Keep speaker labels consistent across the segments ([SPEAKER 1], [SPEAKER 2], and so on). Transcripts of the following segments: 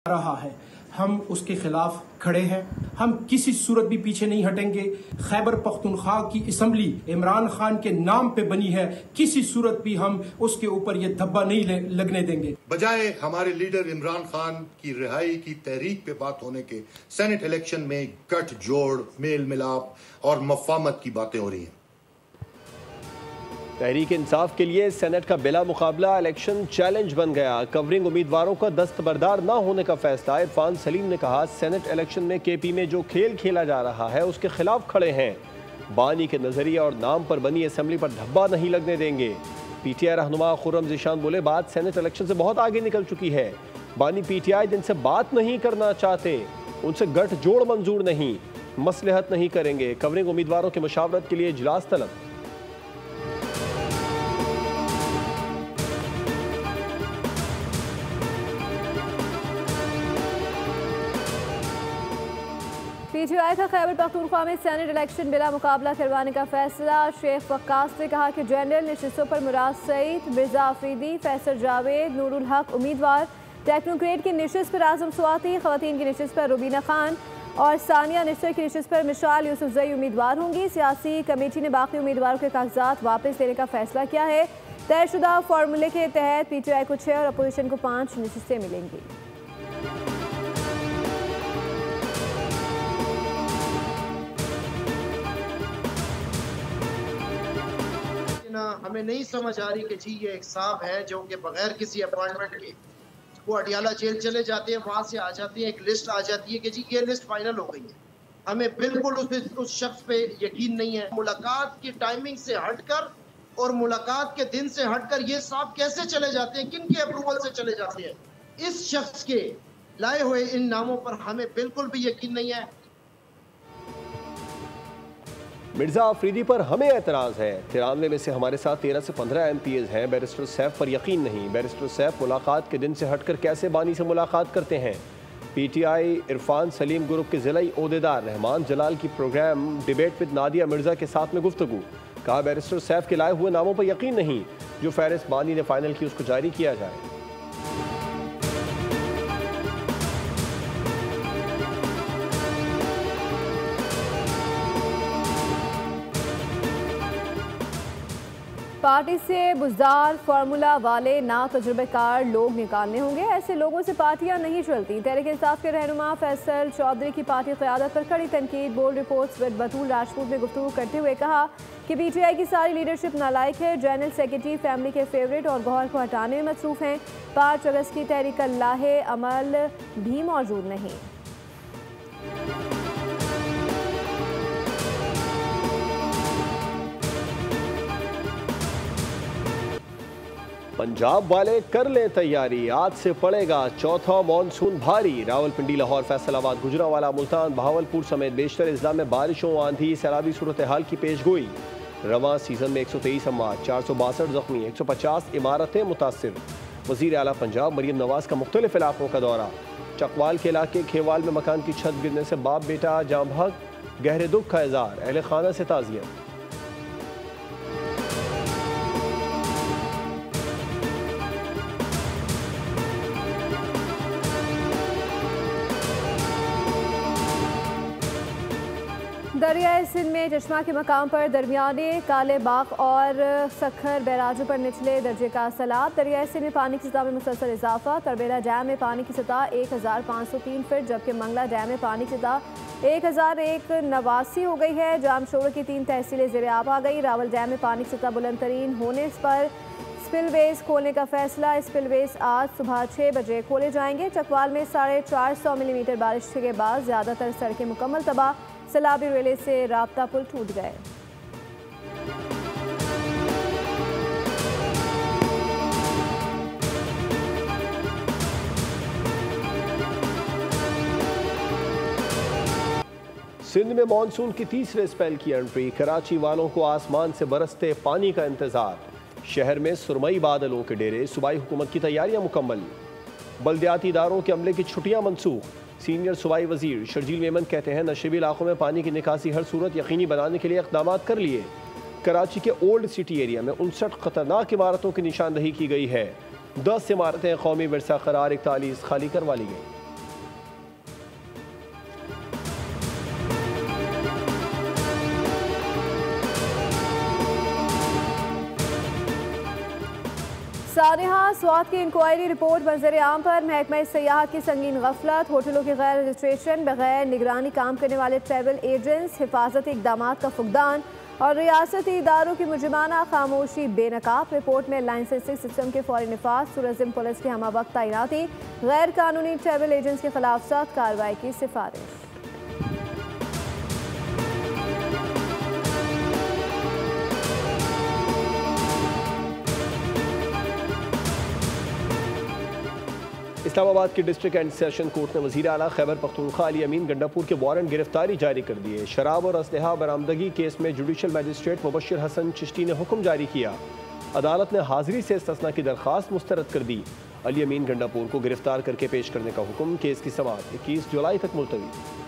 [SPEAKER 1] रहा है, हम उसके खिलाफ खड़े हैं। हम किसी सूरत भी पीछे नहीं हटेंगे। खैबर पख्तूनख्वा की असम्बली इमरान खान के नाम पे बनी है, किसी सूरत भी हम उसके ऊपर ये धब्बा नहीं लगने देंगे।
[SPEAKER 2] बजाय हमारे लीडर इमरान खान की रिहाई की तहरीक पे बात होने के सेनेट इलेक्शन में गठजोड़, मेल मिलाप और मफामत की बातें हो रही हैं।
[SPEAKER 3] तहरीक इंसाफ के लिए सेनेट का बिला मुकाबला इलेक्शन चैलेंज बन गया। कवरिंग उम्मीदवारों का दस्तबरदार न होने का फैसला। इरफान सलीम ने कहा, सेनेट इलेक्शन में केपी में जो खेल खेला जा रहा है उसके खिलाफ खड़े हैं। बानी के नजरिया और नाम पर बनी असेंबली पर धब्बा नहीं लगने देंगे। पीटीआई रहनुमा खुर्रम ज़ीशान बोले, बात सेनेट इलेक्शन से बहुत आगे निकल चुकी है। बानी पीटीआई जिनसे बात नहीं करना चाहते उनसे गठजोड़ मंजूर नहीं, मसलहत नहीं करेंगे। कवरिंग उम्मीदवारों की मुशावरत के लिए इजलास तलब।
[SPEAKER 4] पीटीआई का खैबर पख्तूनख्वा में सेनेट इलेक्शन बिला मुकाबला करवाने का फैसला। शेख वक्कास ने कहा कि जनरल नशिस्तों पर मुराद सईद, मिर्जा अफरीदी, फैसल जावेद, नूरुल हक उम्मीदवार, टेक्नोक्रेट की नशिस्त पर आजम स्वाति, खवातीन की नशिस्त पर रुबीना खान और सानिया निश्चर की नशिस्त पर मिशाल यूसुफजई उम्मीदवार होंगी। सियासी कमेटी ने बाकी उम्मीदवारों के कागजात वापस लेने का फैसला किया है। तयशुदा फार्मूले के तहत पीटीआई को 6 और अपोजिशन को 5 नशिस्तें मिलेंगी।
[SPEAKER 5] हमें नहीं समझ आ रही कि जी ये एक साहब है जो कि बगैर किसी अपॉइंटमेंट के वो अडियाला जेल चले जाते हैं, वहां से आ जाते हैं, एक लिस्ट आ जाती है कि जी ये लिस्ट फाइनल हो गई है। हमें बिल्कुल उस शख्स पे यकीन नहीं है। मुलाकात की टाइमिंग से हटकर और मुलाकात के दिन से हटकर ये साहब कैसे चले जाते हैं, किन के अप्रूवल से चले जाते हैं, इस शख्स के लाए हुए इन नामों पर हमें बिल्कुल भी यकीन नहीं है।
[SPEAKER 3] मिर्जा अफरीदी पर हमें एतराज़ है। 93 में से हमारे साथ 13 से 15 MPs हैं। बैरिस्टर सैफ पर यकीन नहीं। बैरिस्टर सैफ मुलाकात के दिन से हटकर कैसे बानी से मुलाकात करते हैं। पीटीआई इरफान सलीम ग्रुप के ज़िलाई ओहदेदार रहमान जलाल की program debate with Nadia Mirza के साथ में गुफ्तगू। कहा, बैरिस्टर सैफ के लाए हुए नामों पर यकीन नहीं, जो फहरिस्त बानी ने फाइनल की उसको जारी किया जाए।
[SPEAKER 4] पार्टी से बुज़दार फार्मूला वाले ना तजुर्बेकार लोग निकालने होंगे। ऐसे लोगों से पार्टियां नहीं चलती। तहरीक इंसाफ के रहनुमा फैसल चौधरी की पार्टी क़यादत पर कड़ी तनकीद। बोल्ड रिपोर्ट्स विद बतूल राजपूत में गुफ्तगू करते हुए कहा कि पीटीआई की सारी लीडरशिप नालायक है। जनरल सेक्रेटरी फैमिली के फेवरेट और गौहर को हटाने में मसरूफ़ हैं। 5 अगस्त की तहरीक लाहे अमल भी मौजूद नहीं।
[SPEAKER 3] पंजाब वाले कर लें तैयारी, आज से पड़ेगा चौथा मॉनसून भारी। रावलपिंडी, लाहौर, फैसलाबाद, गुजरांवाला, मुल्तान, बहावलपुर समेत बेशतर अजला में बारिशों, आंधी, सैलाबी सूरत हाल की पेशगोई। रवां सीजन में 123 अमवात, 462 जख्मी, 150 इमारतें मुतासिर। वज़ीर आला पंजाब मरीम नवाज का मुख्तलिफ इलाकों का दौरा। चकवाल के इलाके खेवाल में मकान की छत गिरने से बाप बेटा जाँ भाग, गहरे दुख का इज़हार, अहले खाना से ताज़ियत।
[SPEAKER 4] दरियाए सिंध में चश्मा के मकाम पर दरमियाने काले बाग और सखर बैराजों पर निचले दर्जे का सैलाब। दरियाए सिंध में पानी की सतह में मुसलसल इजाफा। तरबेला डैम में पानी की सतह 1503 फीट, जबकि मंगला डैम में पानी की सतह 1089 हो गई है। जामशोर की 3 तहसीलें ज़ेर आब आ गई। रावल डैम में पानी की सतह बुलंद तरीन होने पर स्पिलवेज खोलने का फैसला। स्पिलवेज आज सुबह 6 बजे खोले जाएंगे। चकवाल में 450 मिलीमीटर बारिश के बाद ज़्यादातर सड़कें मुकम्मल तबाह। सैलाबी रेले से राब्ता पुल टूट गए।
[SPEAKER 3] सिंध में मानसून की तीसरे स्पेल की एंट्री। कराची वालों को आसमान से बरसते पानी का इंतजार। शहर में सुरमई बादलों के डेरे। सूबाई हुकूमत की तैयारियां मुकम्मल। बल्दियाती इदारों के अमले की छुट्टियां मनसूख। सीनियर सूबाई वजीर शर्जील मेमन कहते हैं, नशेबी इलाकों में पानी की निकासी हर सूरत यकीनी बनाने के लिए इक़दाम कर लिए। कराची के ओल्ड सिटी एरिया में 59 खतरनाक इमारतों की निशानदही की गई है। 10 इमारतें कौमी विरसा करार, 41 खाली करवा ली गई।
[SPEAKER 4] सानिहा, स्वात की इंक्वायरी रिपोर्ट मंजर आम पर महकमा सयाहत की संगीन गफलत, होटलों के गैर रजिस्ट्रेशन, बगैर निगरानी काम करने वाले ट्रैवल एजेंट्स, हिफाजती इकदाम का फुकदान और रियासती इदारों की मुजरिमाना खामोशी बेनकाब। रिपोर्ट में लाइसेंसिंग सिस्टम के फौरी निफाज, टूरिज्म पुलिस की हमा वक्त तैनाती, गैर कानूनी ट्रैवल एजेंट्स के खिलाफ सख्त कार्रवाई की सिफारिश।
[SPEAKER 3] इस्लामाबाद की डिस्ट्रिक्ट एंड सेशन कोर्ट ने वज़ीर आला खैबर पख्तूनख्वा अली अमीन गंडापुर के वारंट गिरफ्तारी जारी कर दिए। शराब और असलहा बरामदगी केस में जुडिशल मजिस्ट्रेट मुबश्शिर हसन चिश्ती ने हुक्म जारी किया। अदालत ने हाजिरी से इस्तिस्ना की दरख्वास्त मुस्तरद कर दी। अली अमीन गंडापुर को गिरफ्तार करके पेश करने का हुक्म। केस की समाअत 21 जुलाई तक मुलतवी।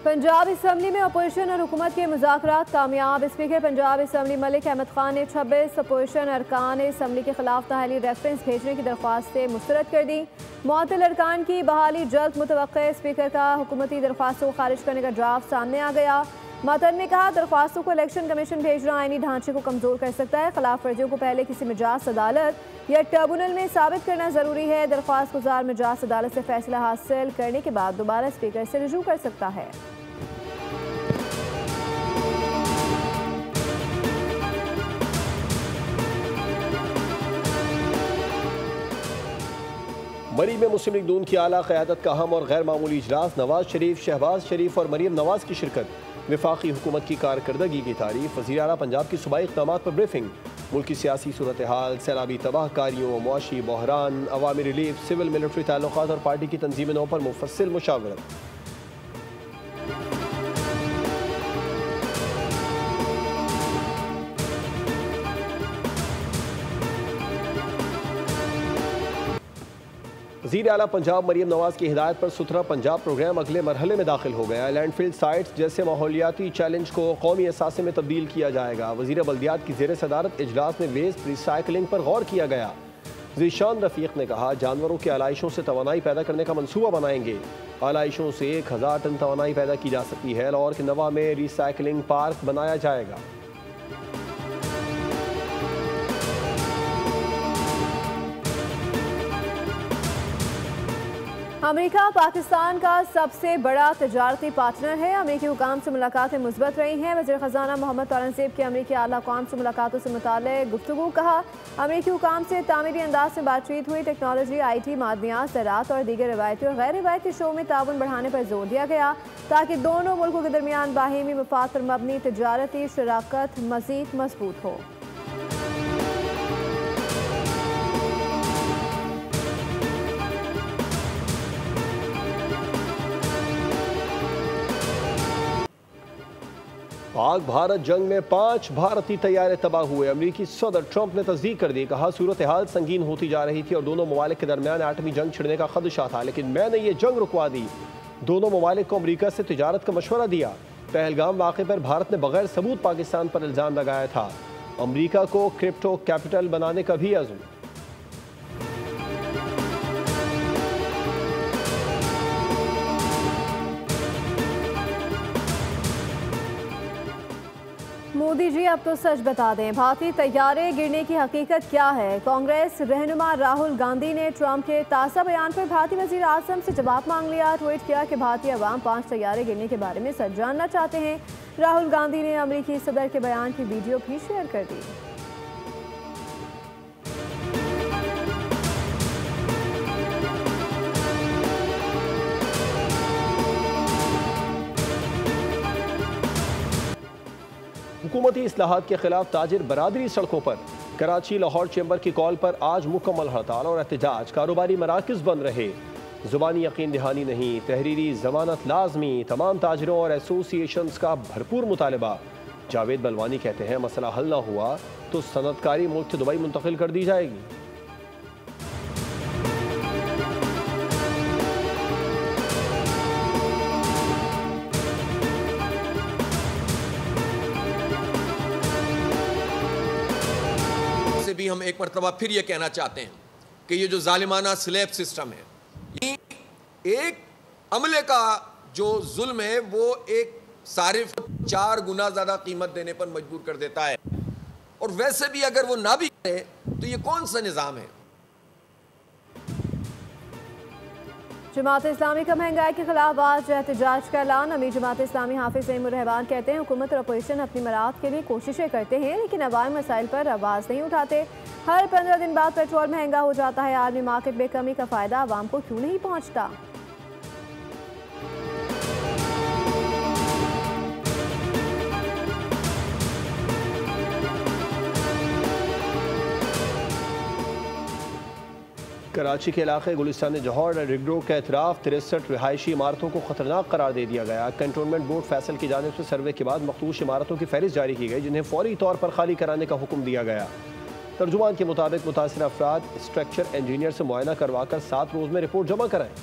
[SPEAKER 4] पंजाब असम्बली में अपोजिशन और हुकूमत के मुज़ाकरात कामयाब। स्पीकर पंजाब असम्बली मलिक अहमद खान ने 26 अपोजिशन अरकान असम्बली के खिलाफ तहली रेफरेंस भेजने की दरख्वास्तें मुस्तरद कर दी। मुअत्तल अरकान की बहाली जल्द मुतवक्के। स्पीकर का हुकूमती दरख्वास्तों को खारिज करने का ड्राफ्ट सामने आ गया। मतन ने कहा, दरख्वास्तों को इलेक्शन कमीशन भेजना आईनी ढांचे को कमजोर कर सकता है। खिलाफ वर्जियों को पहले किसी मिजाज अदालत या ट्रिब्यूनल में साबित करना जरूरी है। दरख्वास्त गुजार मिजाज अदालत से फैसला हासिल करने के बाद दोबारा स्पीकर से रुजू कर सकता है।
[SPEAKER 3] मरी में मुस्लिम लीग नून की आला क़यादत का अहम और गैर मामूली इजलास। नवाज शरीफ, शहबाज शरीफ और मरीम नवाज की शिरकत। वफाकी हुकूमत की कारकर्दगी की तारीफ। वज़ीर आला पंजाब की सूबाई इक़दामात पर ब्रीफिंग। मुल्क की सियासी सूरत हाल, सैलाबी तबाहकारियों, मुआशी बहरान, अवामी रिलीफ, सिविल मिलिट्री ताल्लुकात और पार्टी की तंजीमों पर मुफस्सिल मुशावरत। वज़ीर आला पंजाब मरीम नवाज की हिदायत पर सुथरा पंजाब प्रोग्राम अगले मरहले में दाखिल हो गया। लैंडफिल्ड साइट्स जैसे माहौलियाती चैलेंज को कौमी असासे में तब्दील किया जाएगा। वज़ीर बल्दियात की ज़ेर सदारत इजलास में वेस्ट रिसाइकलिंग पर गौर किया गया। ज़ीशान रफ़ीक ने कहा, जानवरों की आलाइशों से तवानाई पैदा करने का मनसूबा बनाएंगे। आलाइशों से 1000 टन तवानाई पैदा की जा सकती है। लाहौर के नवा में रिसाइकलिंग पार्क बनाया जाएगा।
[SPEAKER 4] अमेरिका पाकिस्तान का सबसे बड़ा तजारती पार्टनर है। अमेरिकी हुकाम से मुलाकातें मुस्बत रही हैं। वज़ीर ख़ज़ाना मोहम्मद औरंगज़ेब की अमेरिकी आला कौम से मुलाकातों से मुताल्लिक़ गुफ्तगू। कहा, अमेरिकी हुकाम से तामीरी अंदाज से बातचीत हुई। टेक्नोलॉजी, IT, मादनियात, ज़राअत और दीगर रिवायती और गैर रिवायती शो में ताउन बढ़ाने पर जोर दिया गया ताकि दोनों मुल्कों के दरमियान बाहिमी मफाद पर मबनी तजारती शराकत मज़ीद मजबूत हो।
[SPEAKER 3] पाक भारत जंग में 5 भारतीय तैयारे तबाह हुए। अमेरिकी सदर ट्रंप ने तस्दीक कर दी। कहा, सूरत हाल संगीन होती जा रही थी और दोनों ममालिक के दरमियान एटमी जंग छिड़ने का खदशा था, लेकिन मैंने ये जंग रुकवा दी। दोनों ममालिक को अमेरिका से तिजारत का मशवरा दिया। पहलगाम वाक़े पर भारत ने बगैर सबूत पाकिस्तान पर इल्ज़ाम लगाया था। अमेरिका को क्रिप्टो कैपिटल बनाने का भी अज़्म।
[SPEAKER 4] मोदी जी, अब तो सच बता दें, भारतीय तैयारे गिरने की हकीकत क्या है? कांग्रेस रहनुमा राहुल गांधी ने ट्रंप के ताज़ा बयान पर भारतीय वज़ीर आज़म से जवाब मांग लिया। ट्वीट किया कि भारतीय अवाम 5 तैयारे गिरने के बारे में सच जानना चाहते हैं। राहुल गांधी ने अमेरिकी सदर के बयान की वीडियो भी शेयर कर दी।
[SPEAKER 3] हुकूमती इस्लाहात के खिलाफ ताजिर बरादरी सड़कों पर। कराची लाहौर चैम्बर की कॉल पर आज मुकम्मल हड़ताल और एहतजाज। कारोबारी मराकज़ बंद रहे। ज़ुबानी यकीन दहानी नहीं, तहरीरी जमानत लाजमी। तमाम ताजिरों और एसोसिएशंस का भरपूर मुतालबा। जावेद बलवानी कहते हैं, मसला हल ना हुआ तो सनतकारी मुल्क से दुबई मुंतकिल कर दी जाएगी।
[SPEAKER 6] भी हम एक मरतबा फिर ये कहना चाहते हैं कि ये जो जालिमाना स्लैब सिस्टम है, एक अमले का जो जुल्म है वो एक सारिफ 4 गुना ज्यादा कीमत देने पर मजबूर कर देता है। और वैसे भी अगर वो ना भी करे तो ये कौन सा निजाम है?
[SPEAKER 4] जमात इस्लामी का महंगाई के खिलाफ आज एहतजाज का ऐलान। अमीर जमात इस्लामी हाफिज सईमुर रहमान कहते हैं हुकूमत और अपोजिशन अपनी मराद के लिए कोशिशें करते हैं लेकिन अवामी मसाइल पर आवाज़ नहीं उठाते। हर 15 दिन बाद पेट्रोल महंगा हो जाता है। आलमी मार्केट में कमी का फ़ायदा आवाम को क्यों नहीं पहुँचता?
[SPEAKER 3] कराची के इलाके गुलिस्तान जौहर और रिगरो का एतराफ़ 63 रिहायशी इमारतों को ख़तरनाक करार दे दिया गया। कंटोनमेंट बोर्ड फैसल की जानिब से सर्वे के बाद मखदूश इमारतों की फहरिस्त जारी की गई जिन्हें फौरी तौर पर खाली कराने का हुक्म दिया गया। तर्जुमान के मुताबिक मुतासिर अफराद स्ट्रक्चर इंजीनियर से मुआयना करवा कर 7 रोज़ में रिपोर्ट जमा कराएं।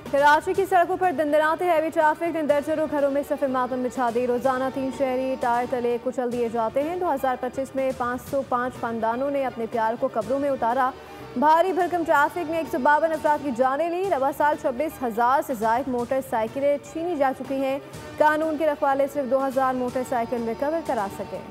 [SPEAKER 4] कराची की सड़कों पर दंदनाते हैवी ट्रैफिक ने दर्जनों घरों में सफ़े मातम बिछा दी। रोजाना 3 शहरी टायर तले कुचल दिए जाते हैं। 2025 में 505 खानदानों ने अपने प्यार को कब्रों में उतारा। भारी भरकम ट्रैफिक ने 152 अफराद की जानें ली। रवा साल 26,000 से ज़ायद मोटरसाइकिलें छीनी जा चुकी हैं। कानून के रखवाले सिर्फ 2,000 मोटरसाइकिल रिकवर करा सके।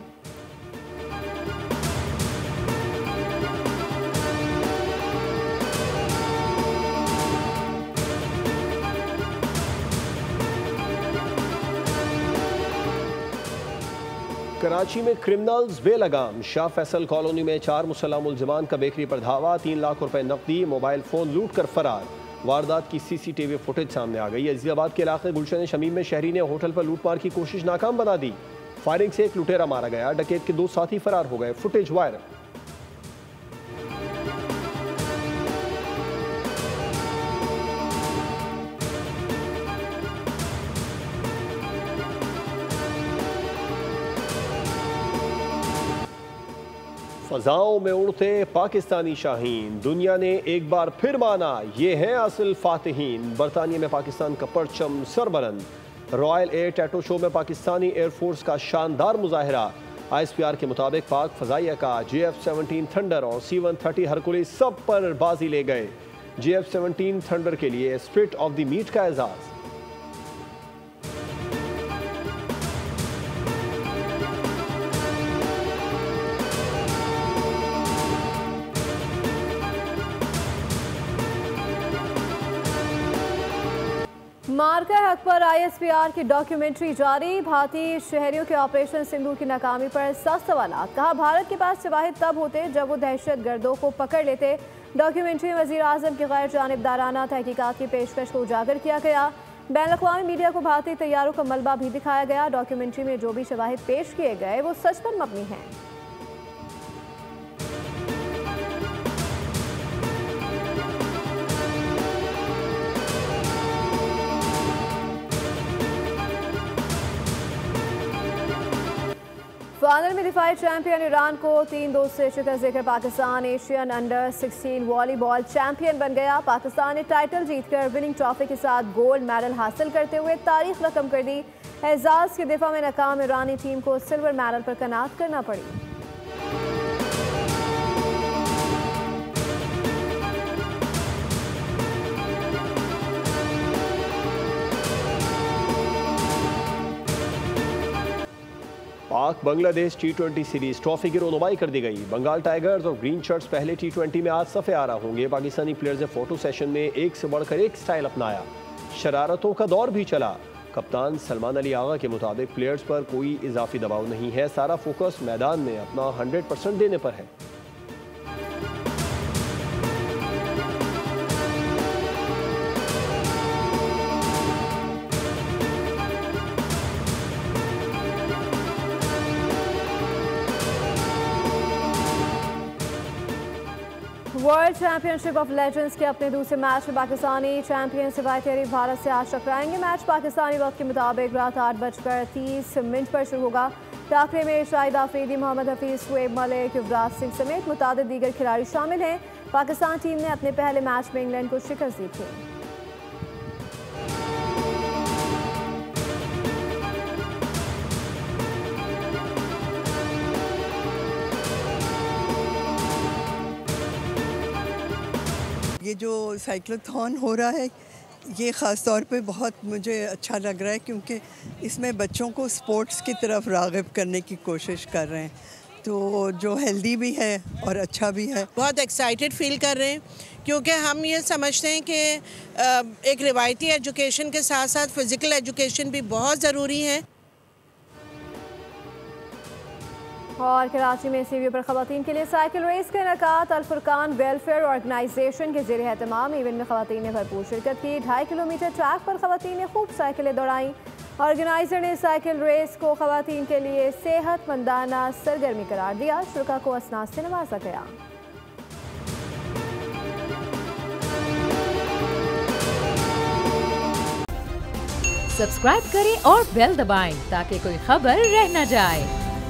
[SPEAKER 3] कराची में क्रिमिनल्स बेलगाम। शाह फैसल कॉलोनी में 4 मुसल्लह मुल्जिमान का बेकरी पर धावा। 3 लाख रुपए नकदी, मोबाइल फ़ोन लूट कर फरार। वारदात की CCTV फुटेज सामने आ गई। अजीजाबाद के इलाके गुलशन शमीम में शहरी ने होटल पर लूटमार की कोशिश नाकाम बना दी। फायरिंग से एक लुटेरा मारा गया। डकैत के 2 साथी फरार हो गए। Footage viral. फ़ज़ाओं में उड़ते पाकिस्तानी शाहीन। दुनिया ने एक बार फिर माना ये हैं असल फातिहीन। बरतानिया में पाकिस्तान का परचम सरबलंद। रॉयल एयर टैटो शो में पाकिस्तानी एयरफोर्स का शानदार मुजाहरा। ISPR के मुताबिक पाक फ़ज़ाइया का JF-17 थंडर और C-130 हरकुलिस सब पर बाजी ले गए। JF-17 थंडर के लिए स्पिरिट ऑफ द मीट का एजाज़।
[SPEAKER 4] मार्का हक पर ISPR की डॉक्यूमेंट्री जारी। भारतीय शहरियों के ऑपरेशन सिंदूर की नाकामी पर सख्त सवालात। कहा भारत के पास शवाहिद तब होते जब वो दहशत गर्दों को पकड़ लेते। डॉक्यूमेंट्री में वज़ीर आज़म की गैर जानिबदाराना तहकीकात की पेशकश को उजागर किया गया। बैनुल-अक़वामी मीडिया को भारतीय तैयारों का मलबा भी दिखाया गया। डॉक्यूमेंट्री में जो भी शवाहिद पेश किए गए वो सच पर मबनी हैं। फाइनल में दिफाई चैंपियन ईरान को 3-2 से शिकस्त देकर Pakistan Asian under 16 volleyball champion बन गया। पाकिस्तान ने टाइटल जीतकर विनिंग ट्रॉफी के साथ गोल्ड मेडल हासिल करते हुए तारीख रकम कर दी। एजाज के दिफा में नाकाम ईरानी टीम को सिल्वर मेडल पर कनात करना पड़ी।
[SPEAKER 3] पाक बांग्लादेश T20 सीरीज ट्रॉफी की रोनुमाई कर दी गई। बंगाल टाइगर्स और ग्रीन शर्ट्स पहले T20 में आज सफ़े आरा होंगे। पाकिस्तानी प्लेयर्स ने फोटो सेशन में एक से बढ़कर एक स्टाइल अपनाया। शरारतों का दौर भी चला। कप्तान सलमान अली आगा के मुताबिक प्लेयर्स पर कोई इजाफी दबाव नहीं है। सारा फोकस मैदान में अपना 100% देने पर है।
[SPEAKER 4] वर्ल्ड चैंपियनशिप ऑफ लेजेंड्स के अपने दूसरे मैच में पाकिस्तानी चैंपियन सिवाय तहरीर भारत से आज टकराएंगे। मैच पाकिस्तानी वक्त के मुताबिक रात 8:30 पर शुरू होगा। टाकरे में शाहिद आफरीदी, मोहम्मद हफीज, शुएब मलिक, युवराज सिंह समेत मुतादिद दीगर खिलाड़ी शामिल हैं। पाकिस्तान टीम ने अपने पहले मैच में इंग्लैंड को शिकस्त दी थी।
[SPEAKER 7] जो साइक्लोथॉन हो रहा है ये ख़ास तौर पे बहुत मुझे अच्छा लग रहा है, क्योंकि इसमें बच्चों को स्पोर्ट्स की तरफ राग़िब करने की कोशिश कर रहे हैं, तो जो हेल्दी भी है और अच्छा भी है।
[SPEAKER 8] बहुत एक्साइटेड फील कर रहे हैं, क्योंकि हम ये समझते हैं कि एक रिवायती एजुकेशन के साथ साथ फ़िज़िकल एजुकेशन भी बहुत ज़रूरी है।
[SPEAKER 4] और कराची में सीवीओ पर ख़वातीन के लिए साइकिल रेस का इनेकाद। अल फुरकान वेलफेयर ऑर्गेनाइजेशन के ज़ेर एहतमाम इवेंट में ख़वातीन ने भरपूर शिरकत की। 2.5 किलोमीटर ट्रैक पर ख़वातीन ने खूब साइकिलें दौड़ाईं। ऑर्गेनाइजर ने साइकिल रेस को ख़वातीन के लिए सेहतमंदाना सरगर्मी करार दिया। शुरका को असनाद से नवाजा गया।
[SPEAKER 9] सब्सक्राइब करें और बेल दबाएं ताकि कोई खबर रह न जाए।